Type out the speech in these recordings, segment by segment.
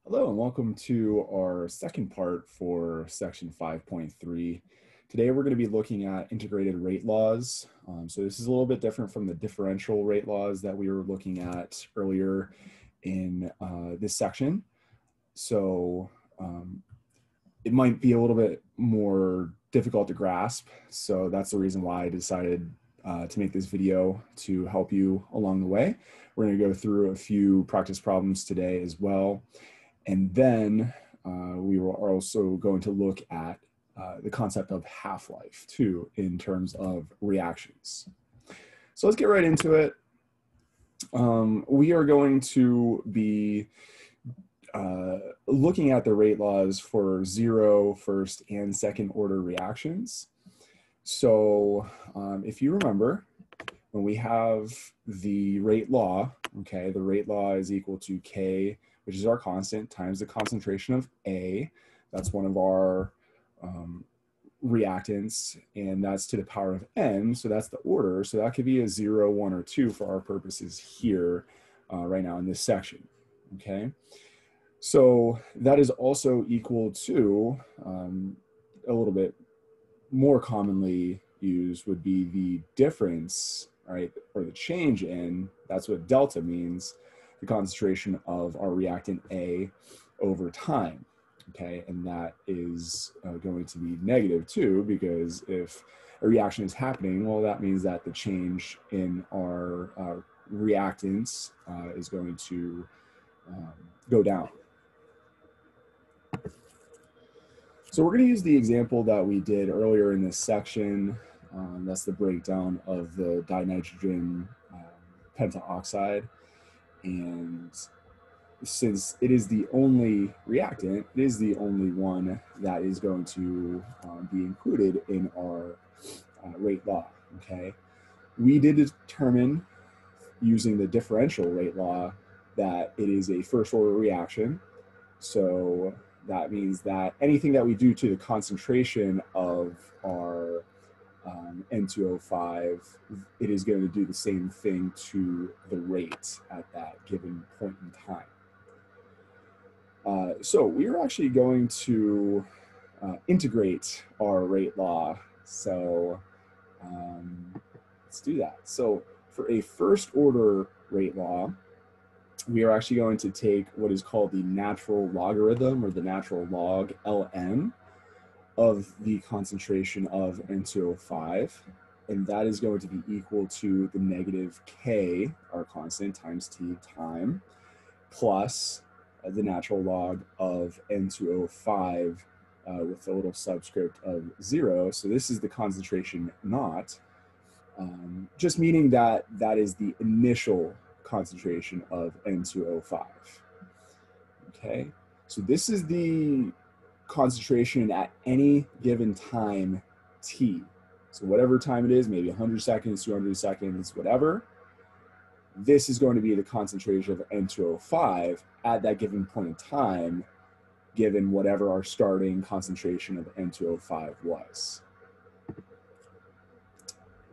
Hello and welcome to our second part for section 5.3. Today we're going to be looking at integrated rate laws. So this is a little bit different from the differential rate laws that we were looking at earlier in this section. So it might be a little bit more difficult to grasp. So that's the reason why I decided to make this video to help you along the way. We're going to go through a few practice problems today as well. And then we are also going to look at the concept of half-life too, in terms of reactions. So let's get right into it. We are going to be looking at the rate laws for zero, first, and second order reactions. So if you remember, when we have the rate law, okay, the rate law is equal to K, which is our constant, times the concentration of A. That's one of our reactants, and that's to the power of N, so that's the order. So that could be a 0, 1, or 2 for our purposes here right now in this section, okay? So that is also equal to, a little bit more commonly used would be the difference, right, or the change in, that's what delta means, the concentration of our reactant A over time, okay? And that is going to be negative too, because if a reaction is happening, well, that means that the change in our reactants is going to go down. So we're going to use the example that we did earlier in this section. That's the breakdown of the dinitrogen pentaoxide. And since it is the only reactant, it is the only one that is going to be included in our rate law, okay? We did determine using the differential rate law that it is a first order reaction. So that means that anything that we do to the concentration of our N2O5, it is going to do the same thing to the rate at that given point in time. So we are actually going to integrate our rate law. So let's do that. So for a first order rate law, we are actually going to take what is called the natural logarithm, or the natural log, ln, of the concentration of N2O5, and that is going to be equal to the negative K, our constant, times T time, plus the natural log of N2O5 with a little subscript of 0. So this is the concentration naught, just meaning that that is the initial concentration of N2O5. Okay, so this is the concentration at any given time t. So whatever time it is, maybe 100 seconds, 200 seconds, whatever, this is going to be the concentration of N2O5 at that given point in time, given whatever our starting concentration of N2O5 was.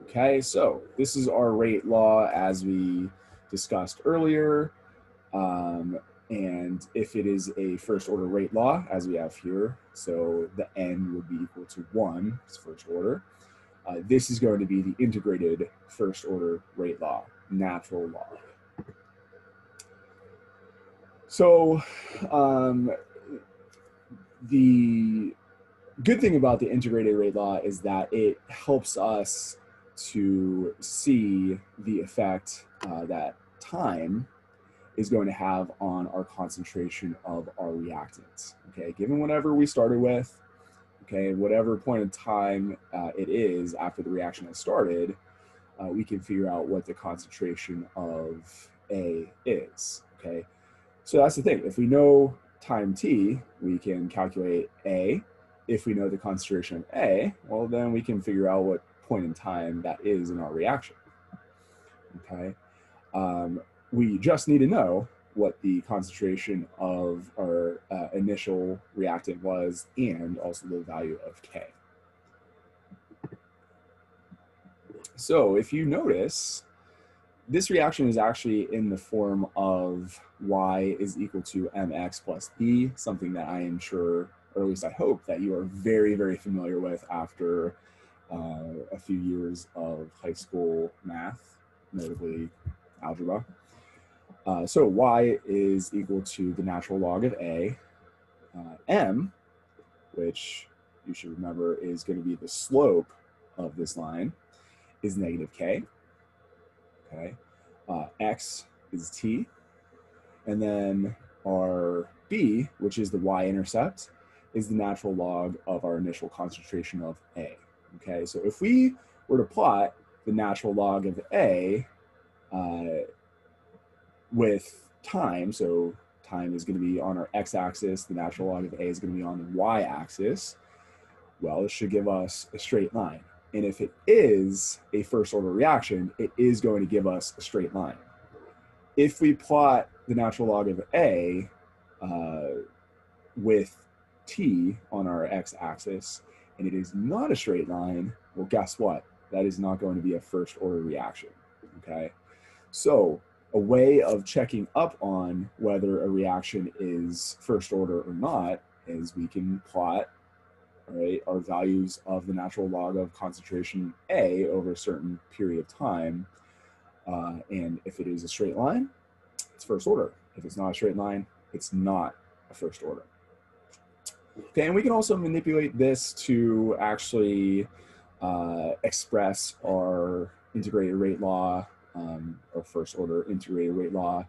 Okay, so this is our rate law as we discussed earlier. And if it is a first order rate law, as we have here, so the N would be equal to 1, it's first order. This is going to be the integrated first order rate law, natural log. So the good thing about the integrated rate law is that it helps us to see the effect that time is going to have on our concentration of our reactants, okay? Given whatever we started with, okay, whatever point in time it is after the reaction has started, we can figure out what the concentration of A is, okay? So that's the thing. If we know time t, we can calculate A. If we know the concentration of A, well, then we can figure out what point in time that is in our reaction, okay? We just need to know what the concentration of our initial reactant was, and also the value of K. So if you notice, this reaction is actually in the form of y is equal to mx plus b, something that I am sure, or at least I hope, that you are very, very familiar with after a few years of high school math, notably algebra. So y is equal to the natural log of a. M, which you should remember is going to be the slope of this line, is negative k. Okay. X is t. And then our b, which is the y-intercept, is the natural log of our initial concentration of A. Okay, so if we were to plot the natural log of A with time, so time is going to be on our x-axis, the natural log of A is going to be on the y-axis, well, it should give us a straight line. And if it is a first order reaction, it is going to give us a straight line. If we plot the natural log of A with t on our x-axis, and it is not a straight line, well, guess what? That is not going to be a first order reaction, okay? So a way of checking up on whether a reaction is first order or not is we can plot, right, our values of the natural log of concentration A over a certain period of time. And if it is a straight line, it's first order. If it's not a straight line, it's not a first order. Okay, and we can also manipulate this to actually express our integrated rate law, or first order integrated rate law,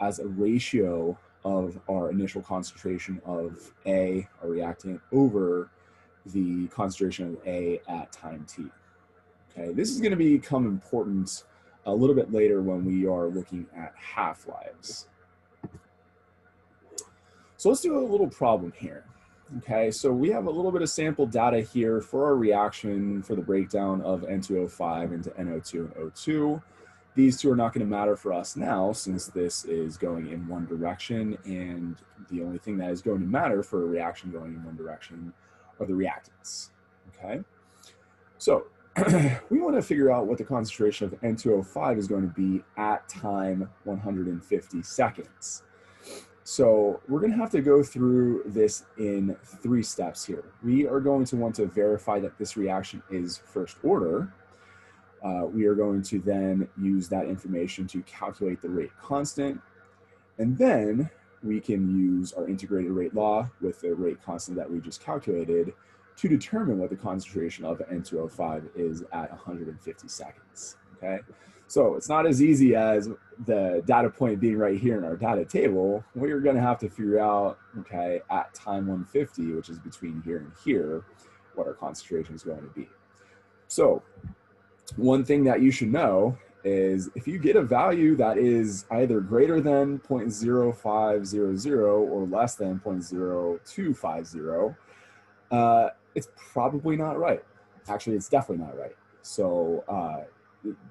as a ratio of our initial concentration of A, our reactant, over the concentration of A at time t. Okay, this is going to become important a little bit later when we are looking at half-lives. So let's do a little problem here. Okay, so we have a little bit of sample data here for our reaction for the breakdown of N2O5 into NO2 and O2. These two are not going to matter for us now since this is going in one direction, and the only thing that is going to matter for a reaction going in one direction are the reactants. Okay, so we want to figure out what the concentration of N2O5 is going to be at time 150 seconds. So we're going to have to go through this in 3 steps here. We are going to want to verify that this reaction is first order. We are going to then use that information to calculate the rate constant. And then we can use our integrated rate law with the rate constant that we just calculated to determine what the concentration of N2O5 is at 150 seconds, okay? So it's not as easy as the data point being right here in our data table. We're gonna have to figure out, okay, at time 150, which is between here and here, what our concentration is going to be. So one thing that you should know is if you get a value that is either greater than 0.0500 or less than 0.0250, it's probably not right. Actually, it's definitely not right. So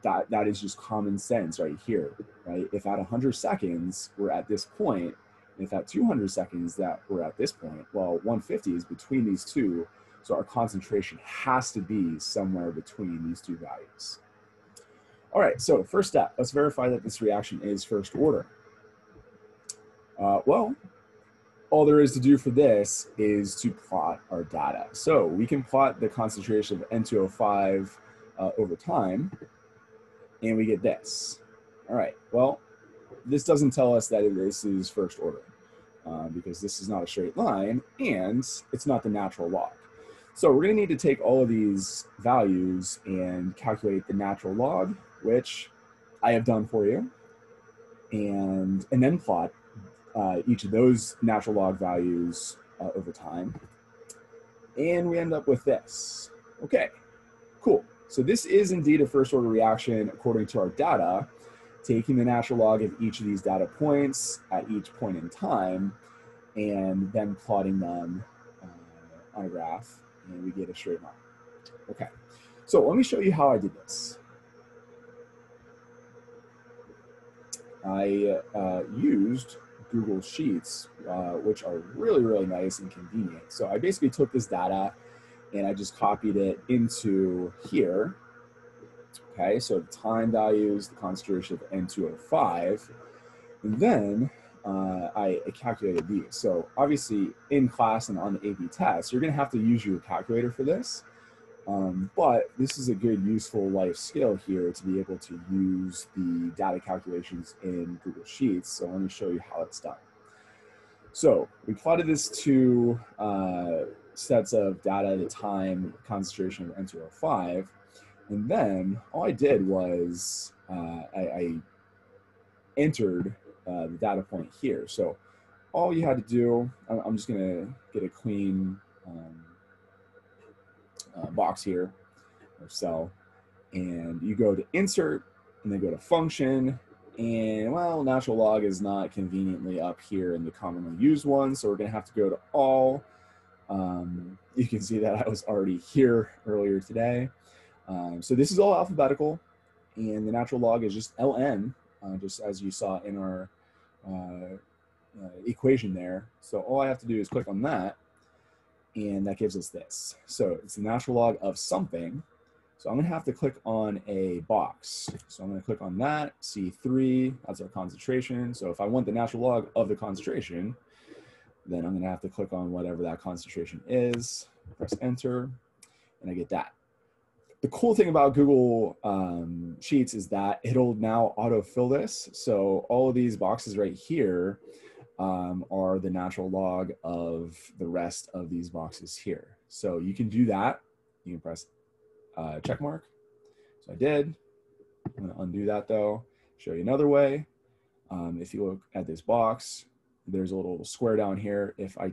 that is just common sense right here, right? If at 100 seconds we're at this point, and if at 200 seconds that we're at this point, well, 150 is between these two, so our concentration has to be somewhere between these two values. All right, so first step, let's verify that this reaction is first order. Well, all there is to do for this is to plot our data. So we can plot the concentration of N2O5 over time, and we get this. All right, well, this doesn't tell us that this is first order because this is not a straight line and it's not the natural log. So we're gonna need to take all of these values and calculate the natural log, which I have done for you, and then plot each of those natural log values over time. And we end up with this. Okay, cool. So this is indeed a first order reaction according to our data, taking the natural log of each of these data points at each point in time, and then plotting them on a graph, and we get a straight line. Okay, so let me show you how I did this. I used Google Sheets, which are really, really nice and convenient. So I basically took this data and I just copied it into here. Okay, so the time values, the concentration of N2O5, and then I calculated these. So obviously in class and on the AP test, you're going to have to use your calculator for this. But this is a good useful life skill here to be able to use the data calculations in Google Sheets. So let me show you how it's done. So we plotted this to sets of data, the time, concentration of N2O5. And then all I did was I entered the data point here. So all you had to do, I'm just going to get a clean box here, or cell, and you go to insert, and then go to function, and well, natural log is not conveniently up here in the commonly used one, so we're going to have to go to all. You can see that I was already here earlier today. So this is all alphabetical, and the natural log is just ln, just as you saw in our equation there. So all I have to do is click on that, and that gives us this. So it's the natural log of something. So I'm going to have to click on a box. So I'm going to click on that, C3, that's our concentration. So if I want the natural log of the concentration, then I'm going to have to click on whatever that concentration is, press enter, and I get that. The cool thing about Google Sheets is that it'll now autofill this. So all of these boxes right here are the natural log of the rest of these boxes here. So you can do that. You can press check mark. So I did. I'm going to undo that though. Show you another way. If you look at this box, there's a little square down here. If I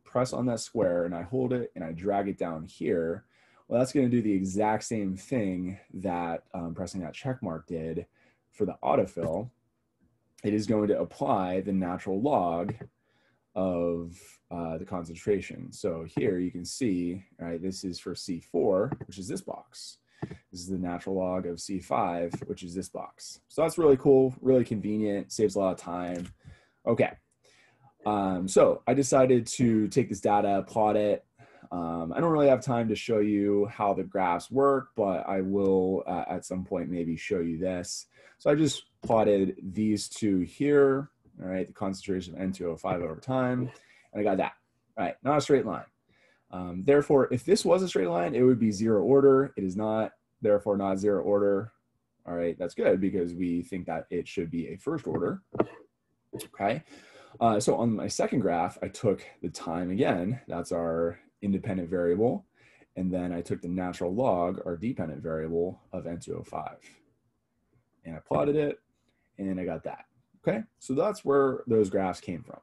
press on that square and I hold it and I drag it down here, well, that's going to do the exact same thing that pressing that check mark did for the autofill. It is going to apply the natural log of the concentration. So here you can see, right, this is for C4, which is this box. This is the natural log of C5, which is this box. So that's really cool, really convenient, saves a lot of time. Okay, so I decided to take this data, plot it. I don't really have time to show you how the graphs work, but I will at some point maybe show you this. So I just plotted these two here, all right, the concentration of N2O5 over time, and I got that. All right, not a straight line. Therefore, if this was a straight line, it would be zero order. It is not, therefore not zero order. All right, that's good because we think that it should be a first order. Okay, so on my second graph, I took the time again. That's our independent variable. And then I took the natural log, our dependent variable of N2O5. And I plotted it, and I got that. Okay, so that's where those graphs came from.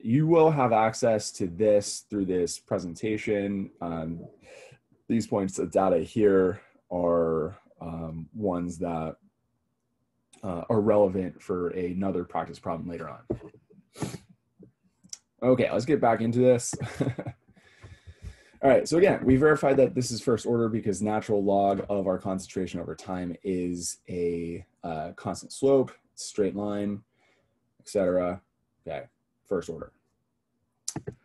You will have access to this through this presentation. These points of data here are ones that are relevant for another practice problem later on. Okay, let's get back into this. All right, so again, we verified that this is first order because natural log of our concentration over time is a constant slope, straight line, etc. Okay, first order.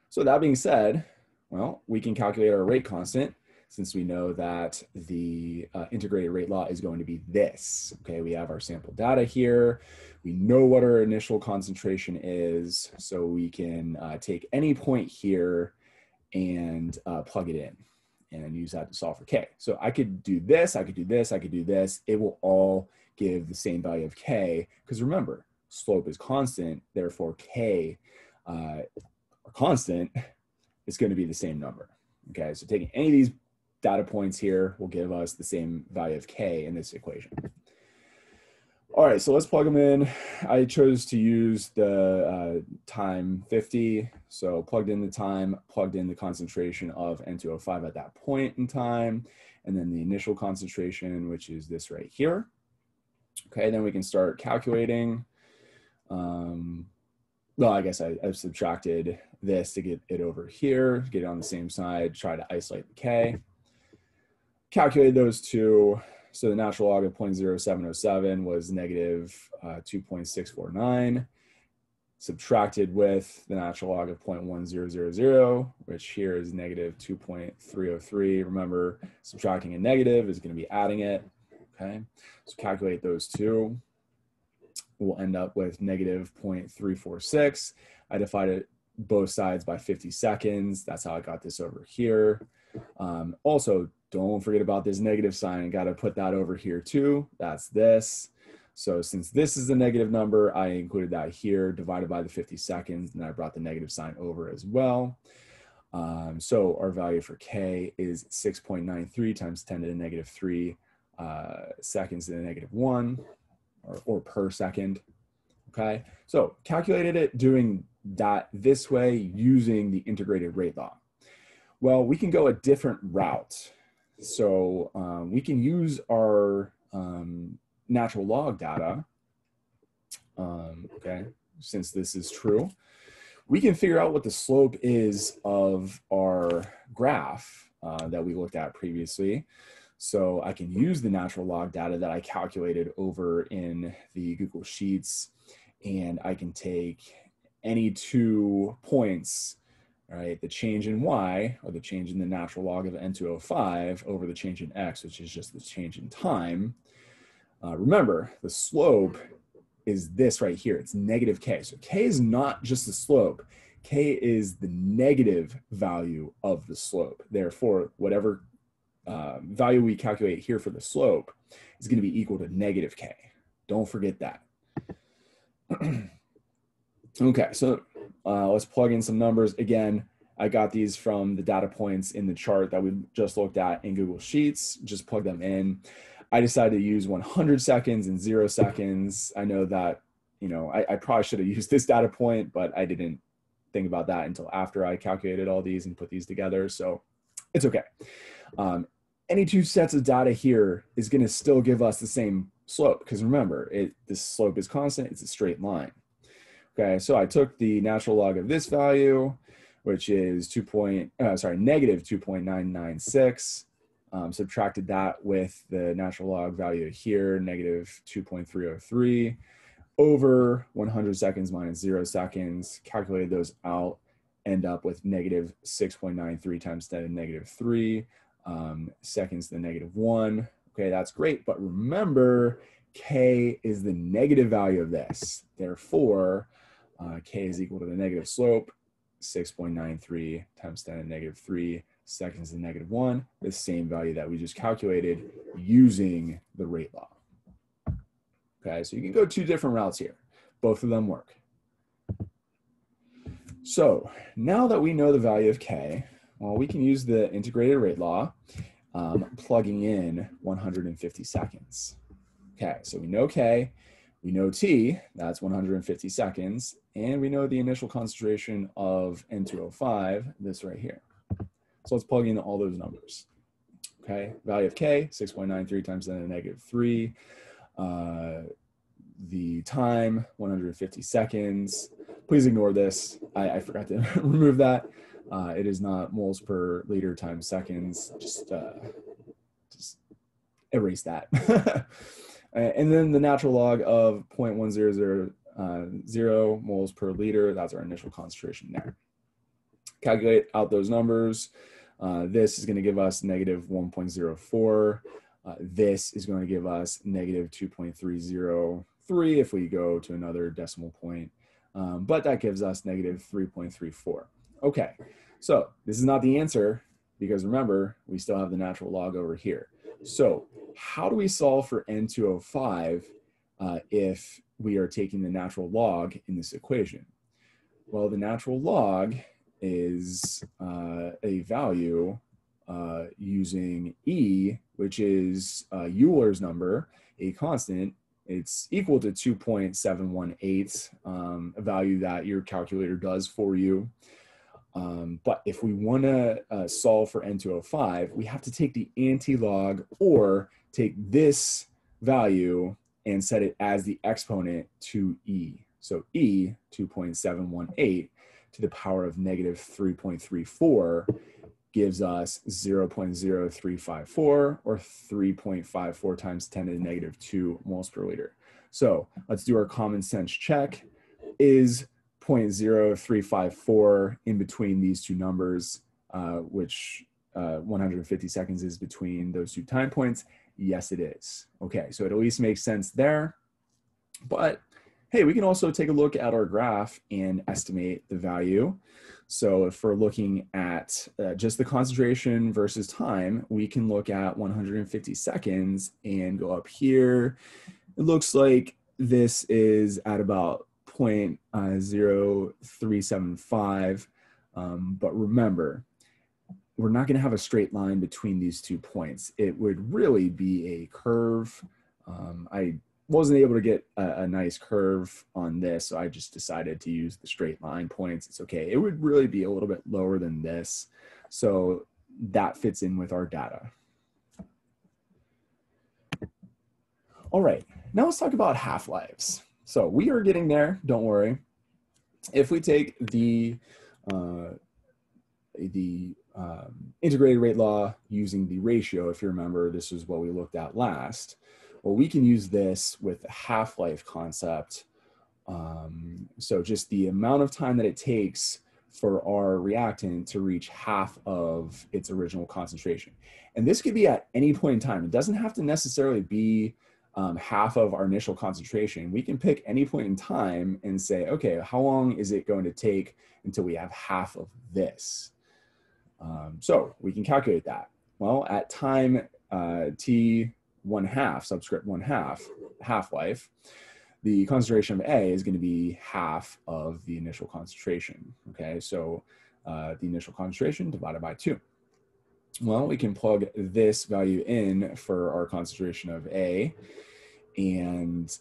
So that being said, well, we can calculate our rate constant since we know that the integrated rate law is going to be this. Okay, we have our sample data here. We know what our initial concentration is, so we can take any point here and plug it in and use that to solve for K. So I could do this, I could do this, I could do this. It will all give the same value of K, because remember, slope is constant, therefore K, constant, is going to be the same number. Okay, so taking any of these data points here will give us the same value of K in this equation. All right, so let's plug them in. I chose to use the time 50. So plugged in the time, plugged in the concentration of N2O5 at that point in time, and then the initial concentration, which is this right here. Okay, then we can start calculating. Well, I guess I've subtracted this to get it over here, get it on the same side, try to isolate the K. Calculated those two. So the natural log of 0.0707 was negative 2.649, subtracted with the natural log of 0.1000, which here is negative 2.303. Remember, subtracting a negative is going to be adding it. Okay, so calculate those two. we'll end up with negative 0.346. I divided both sides by 50 seconds. That's how I got this over here. Also, don't forget about this negative sign. Got to put that over here too. That's this. So since this is the negative number, I included that here, divided by the 50 seconds, and I brought the negative sign over as well. So our value for K is 6.93 times 10 to the negative 3 seconds to the negative 1, or per second. Okay, so calculated it doing that this way using the integrated rate law. Well, we can go a different route. So we can use our natural log data, okay, since this is true. We can figure out what the slope is of our graph that we looked at previously. So I can use the natural log data that I calculated over in the Google Sheets, and I can take any 2 points, right, the change in y, or the change in the natural log of N205 over the change in x, which is just the change in time. Remember, the slope is this right here. It's negative k. So k is not just the slope. K is the negative value of the slope. Therefore, whatever value we calculate here for the slope is going to be equal to negative k. Don't forget that. Okay, so let's plug in some numbers. Again, I got these from the data points in the chart that we just looked at in Google Sheets. Just plug them in. I decided to use 100 seconds and 0 seconds. I know that, you know, I probably should have used this data point, but I didn't think about that until after I calculated all these and put these together. So it's okay. Any 2 sets of data here is going to still give us the same slope, because remember, this slope is constant. It's a straight line. Okay, so I took the natural log of this value, which is negative 2.996. Subtracted that with the natural log value here, negative 2.303, over 100 seconds minus 0 seconds, calculated those out, end up with negative 6.93 times 10 to the negative 3 seconds to the negative 1. Okay, that's great, but remember, k is the negative value of this. Therefore, k is equal to the negative slope, 6.93 times 10 to the negative 3 seconds to the negative 1, the same value that we just calculated using the rate law. Okay, so you can go 2 different routes here. Both of them work. So now that we know the value of k, well, we can use the integrated rate law, plugging in 150 seconds. Okay, so we know k, we know t, that's 150 seconds, and we know the initial concentration of N205, this right here. So let's plug in all those numbers. Okay, value of k, 6.93 times 10 to the negative 3. The time, 150 seconds. Please ignore this. I forgot to remove that. It is not moles per liter times seconds. Just erase that. And then the natural log of 0.1000 moles per liter. That's our initial concentration there. Calculate out those numbers. This is going to give us negative 1.04. This is going to give us negative 2.303 if we go to another decimal point. But that gives us negative 3.34. Okay, so this is not the answer because remember, we still have the natural log over here. So how do we solve for N205 if we are taking the natural log in this equation? Well, the natural log is a value using E, which is Euler's number, a constant. It's equal to 2.718, a value that your calculator does for you. But if we want to solve for N205, we have to take the anti-log or take this value and set it as the exponent to E. So E, 2.718 to the power of negative 3.34 gives us 0.0354 or 3.54 times 10 to the negative 2 moles per liter. So let's do our common sense check. Is 0.0354 in between these 2 numbers, which 150 seconds is between those 2 time points? Yes, it is. Okay, so it at least makes sense there. But hey, we can also take a look at our graph and estimate the value. So if we're looking at just the concentration versus time, we can look at 150 seconds and go up here. It looks like this is at about 0.0375. But remember, we're not going to have a straight line between these 2 points. It would really be a curve. I wasn't able to get a nice curve on this, so I just decided to use the straight line points. It's okay. It would really be a little bit lower than this. So that fits in with our data. All right, now let's talk about half-lives. So we are getting there, don't worry. If we take the integrated rate law using the ratio, if you remember, this is what we looked at last. Well, we can use this with the half-life concept. So just the amount of time that it takes for our reactant to reach half of its original concentration. And this could be at any point in time. It doesn't have to necessarily be half of our initial concentration. We can pick any point in time and say, okay, how long is it going to take until we have half of this? So we can calculate that. Well, at time t 1/2, subscript 1/2, half-life, the concentration of A is going to be half of the initial concentration. Okay, so the initial concentration divided by 2. Well, we can plug this value in for our concentration of A, and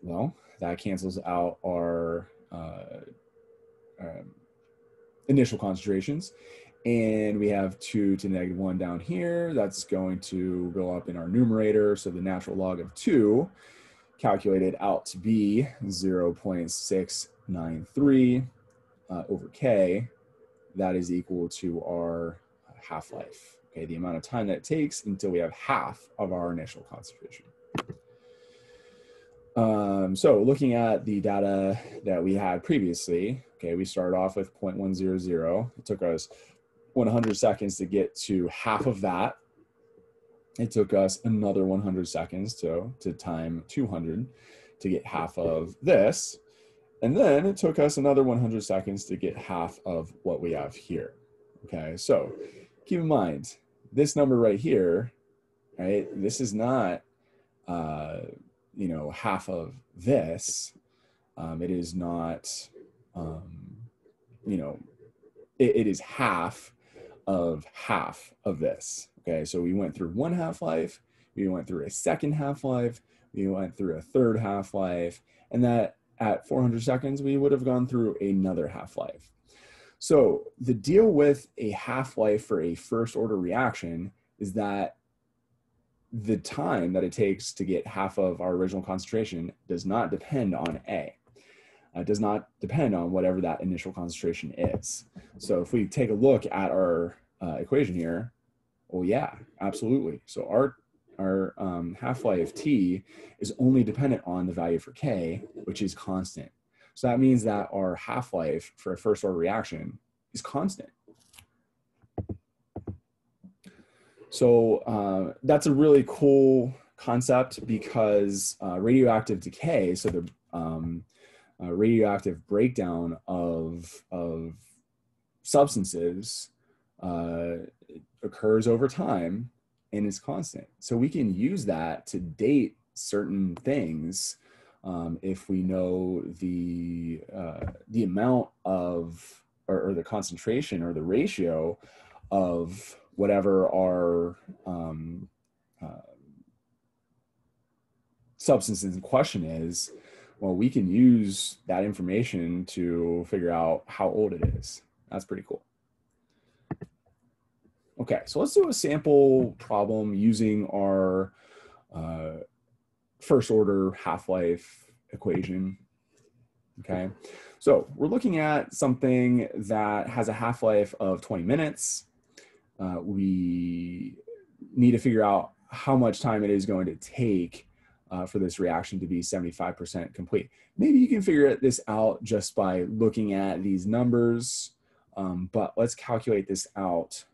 well, that cancels out our initial concentrations. And we have 2 to the -1 down here. That's going to go up in our numerator. So the natural log of 2 calculated out to be 0.693 over K. That is equal to our half-life. Okay, the amount of time that it takes until we have half of our initial concentration. So looking at the data that we had previously, okay, we started off with 0.100. It took us 100 seconds to get to half of that. It took us another 100 seconds to time 200 to get half of this. And then it took us another 100 seconds to get half of what we have here. Okay, so keep in mind, this number right here, right, this is not, you know, half of this. It is not, you know, it is half of this. Okay, so we went through one half-life, we went through a second half-life, we went through a third half-life, and that at 400 seconds, we would have gone through another half-life. So the deal with a half-life for a first-order reaction is that the time that it takes to get half of our original concentration does not depend on A. It does not depend on whatever that initial concentration is. So if we take a look at our equation here, well, yeah, absolutely. So our half-life T is only dependent on the value for K, which is constant. So that means that our half-life for a first-order reaction is constant. So that's a really cool concept because radioactive decay, so the radioactive breakdown of substances occurs over time and is constant. So we can use that to date certain things if we know the amount of, or the concentration or the ratio of whatever our substance in question is. Well, we can use that information to figure out how old it is. That's pretty cool. Okay, so let's do a sample problem using our first order half-life equation. Okay, so we're looking at something that has a half-life of 20 minutes. We need to figure out how much time it is going to take for this reaction to be 75% complete. Maybe you can figure this out just by looking at these numbers, but let's calculate this out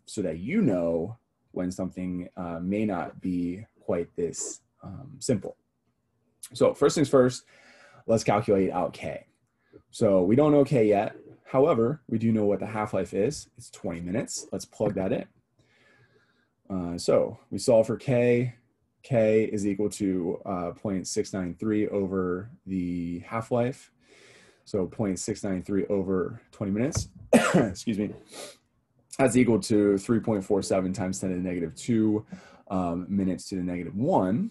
so that you know when something may not be quite this simple. So first things first, let's calculate out K. So we don't know K yet. However, we do know what the half-life is. It's 20 minutes. Let's plug that in. So we solve for K. K is equal to 0.693 over the half-life. So 0.693 over 20 minutes, excuse me, that's equal to 3.47 times 10 to the negative 2 minutes to the negative 1.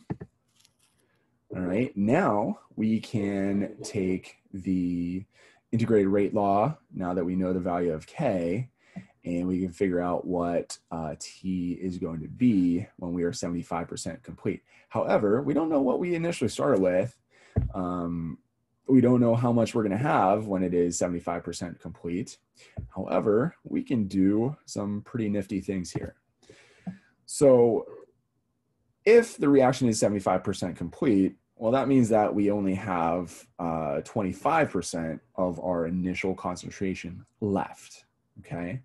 All right, now we can take the integrated rate law, now that we know the value of K, and we can figure out what T is going to be when we are 75% complete. However, we don't know what we initially started with. We don't know how much we're going to have when it is 75% complete. However, we can do some pretty nifty things here. So if the reaction is 75% complete, well, that means that we only have 25% of our initial concentration left, okay?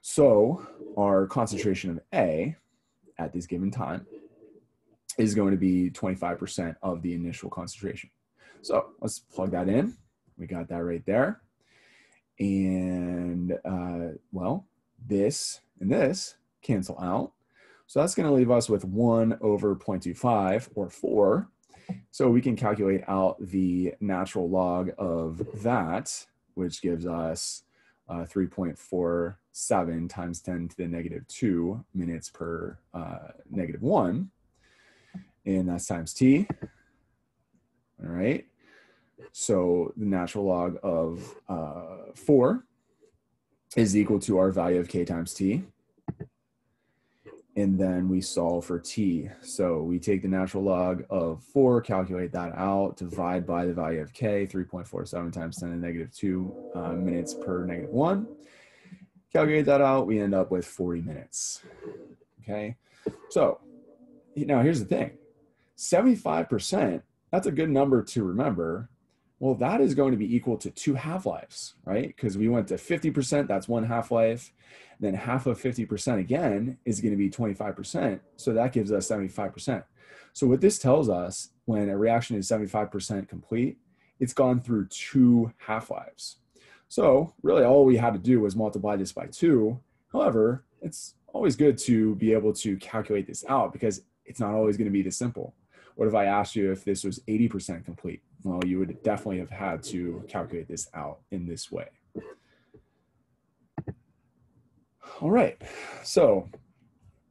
So our concentration of A at this given time is going to be 25% of the initial concentration. So let's plug that in. We got that right there. And well, this and this cancel out. So that's going to leave us with 1 over 0.25 or 4. So we can calculate out the natural log of that, which gives us 3.47 times 10 to the negative 2 minutes per negative 1. And that's times T. All right. So the natural log of 4 is equal to our value of K times T. And then we solve for T. So we take the natural log of 4, calculate that out, divide by the value of K, 3.47 times 10 to the negative 2 minutes per negative 1. Calculate that out, we end up with 40 minutes. Okay, so now here's the thing. 75%, that's a good number to remember. Well, that is going to be equal to 2 half-lives, right? Because we went to 50%, that's 1 half-life. Then half of 50% again is going to be 25%. So that gives us 75%. So what this tells us, when a reaction is 75% complete, it's gone through 2 half-lives. So really all we had to do was multiply this by 2. However, it's always good to be able to calculate this out because it's not always going to be this simple. What if I asked you if this was 80% complete? Well, you would definitely have had to calculate this out in this way. All right, so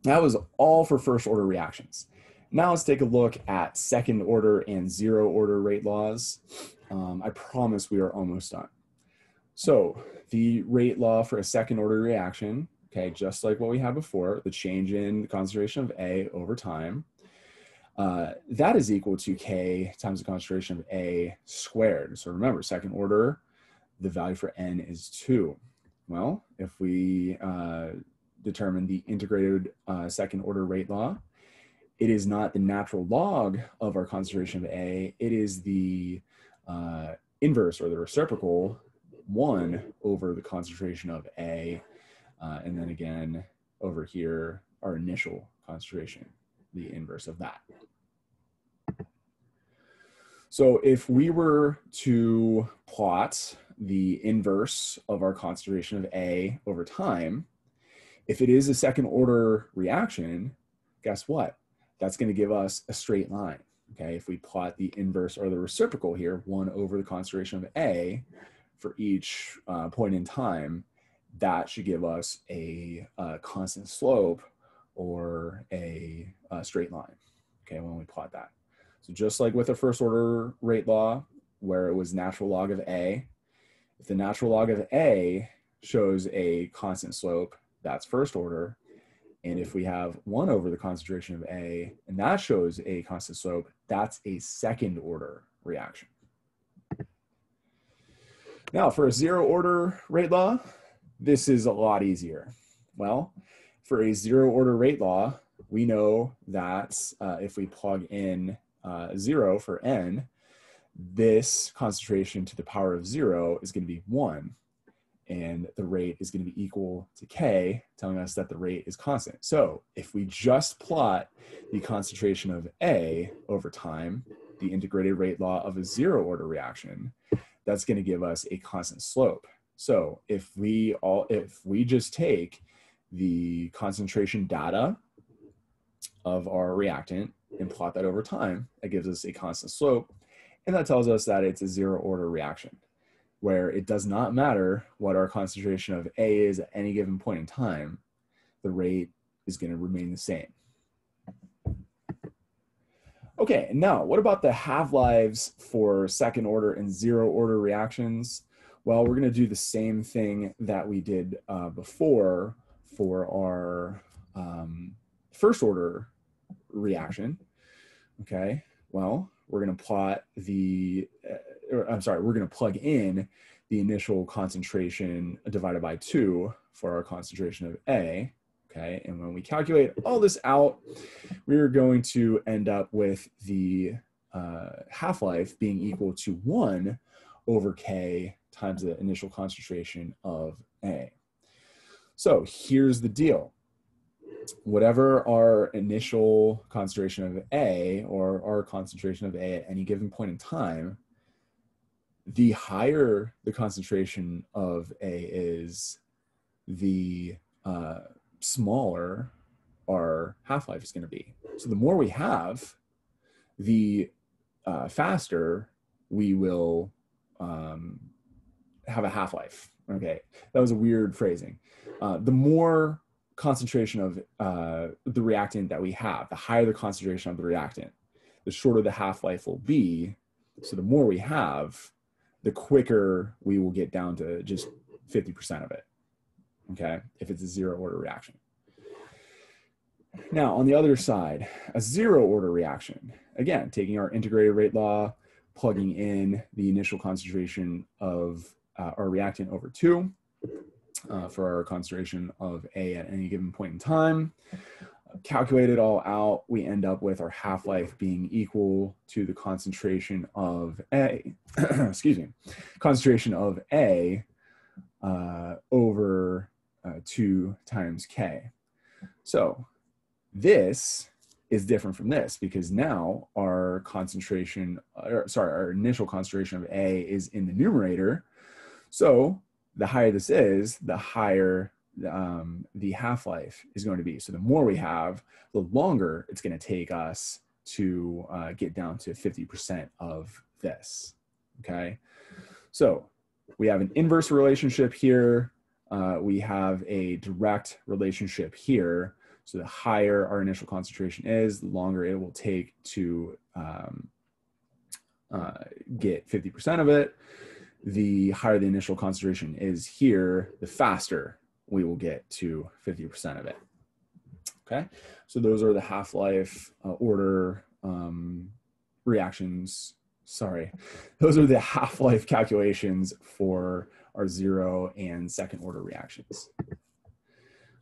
that was all for first order reactions. Now let's take a look at second order and 0 order rate laws. I promise we are almost done. So the rate law for a second order reaction, okay, just like what we had before, the change in the concentration of A over time, that is equal to K times the concentration of A squared. So remember, second order, the value for N is 2. Well, if we determine the integrated second order rate law, it is not the natural log of our concentration of A, it is the inverse or the reciprocal 1 over the concentration of A, and then again over here, our initial concentration, the inverse of that. So if we were to plot the inverse of our concentration of A over time, if it is a second order reaction, guess what? That's going to give us a straight line. Okay, if we plot the inverse or the reciprocal here, 1 over the concentration of A for each point in time, that should give us a constant slope or a straight line, okay, when we plot that. So just like with the first order rate law, where it was natural log of A, if the natural log of A shows a constant slope, that's first order. And if we have 1 over the concentration of A, and that shows a constant slope, that's a second order reaction. Now for a 0 order rate law, this is a lot easier. Well, for a 0 order rate law, we know that if we plug in 0 for N, this concentration to the power of 0 is going to be 1. And the rate is going to be equal to K, telling us that the rate is constant. So if we just plot the concentration of A over time, the integrated rate law of a zero order reaction, that's going to give us a constant slope. So if we just take the concentration data of our reactant and plot that over time, that gives us a constant slope. And that tells us that it's a zero order reaction, where it does not matter what our concentration of A is at any given point in time, the rate is going to remain the same. Okay, and now what about the half-lives for second order and zero order reactions? Well, we're going to do the same thing that we did before for our first order reaction. Okay, well, we're going to plot the, we're going to plug in the initial concentration divided by 2 for our concentration of A. Okay, and when we calculate all this out, we're going to end up with the half-life being equal to 1 over K times the initial concentration of A. So here's the deal. Whatever our initial concentration of A, or our concentration of A at any given point in time, the higher the concentration of A is, the smaller our half-life is going to be. So the more we have, the faster we will have a half-life. Okay, that was a weird phrasing. The more concentration of the reactant that we have, the higher the concentration of the reactant, the shorter the half-life will be. So the more we have, the quicker we will get down to just 50% of it. Okay, if it's a zero order reaction. Now, on the other side, a zero order reaction, again, taking our integrated rate law, plugging in the initial concentration of our reactant over 2 for our concentration of A at any given point in time. Calculate it all out, we end up with our half-life being equal to the concentration of A, excuse me, concentration of A over 2 times K. So this is different from this because now our concentration, our initial concentration of A is in the numerator. So the higher this is, the higher the half-life is going to be. So the more we have, the longer it's going to take us to get down to 50% of this. Okay, so we have an inverse relationship here. We have a direct relationship here. So the higher our initial concentration is, the longer it will take to get 50% of it. The higher the initial concentration is here, the faster we will get to 50% of it. Okay, so those are the half-life order reactions. Sorry, those are the half-life calculations for our zero and second order reactions.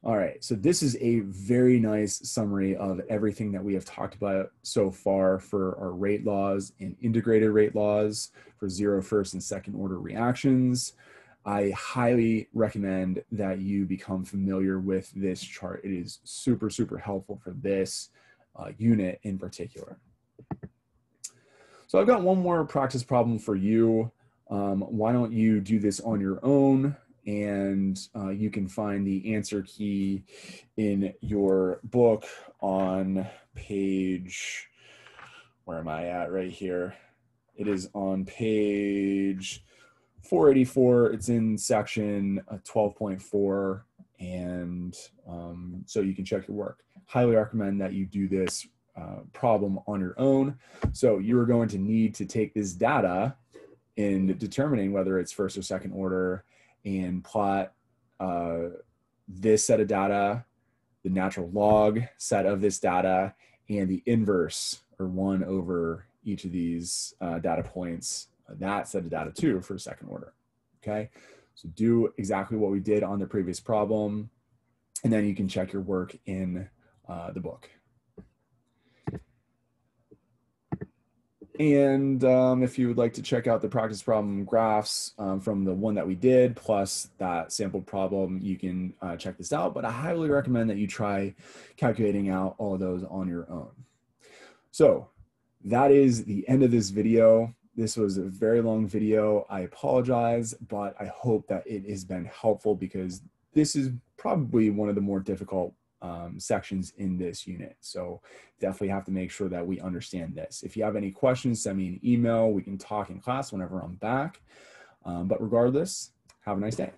All right, so this is a very nice summary of everything that we have talked about so far for our rate laws and integrated rate laws for zero, first, and second order reactions. I highly recommend that you become familiar with this chart. It is super, super helpful for this unit in particular. So I've got one more practice problem for you. Why don't you do this on your own? And you can find the answer key in your book on page, where am I at right here? It is on page 484. It's in section 12.4. And so you can check your work. Highly recommend that you do this problem on your own. So you're going to need to take this data in determining whether it's first or second order and plot this set of data, the natural log set of this data, and the inverse, or 1 over each of these data points, that set of data too for second order. Okay, so do exactly what we did on the previous problem, and then you can check your work in the book. And if you would like to check out the practice problem graphs from the one that we did, plus that sampled problem, you can check this out. But I highly recommend that you try calculating out all of those on your own. So that is the end of this video. This was a very long video. I apologize, but I hope that it has been helpful because this is probably one of the more difficult sections in this unit. So definitely have to make sure that we understand this. If you have any questions, send me an email. We can talk in class whenever I'm back. But regardless, have a nice day.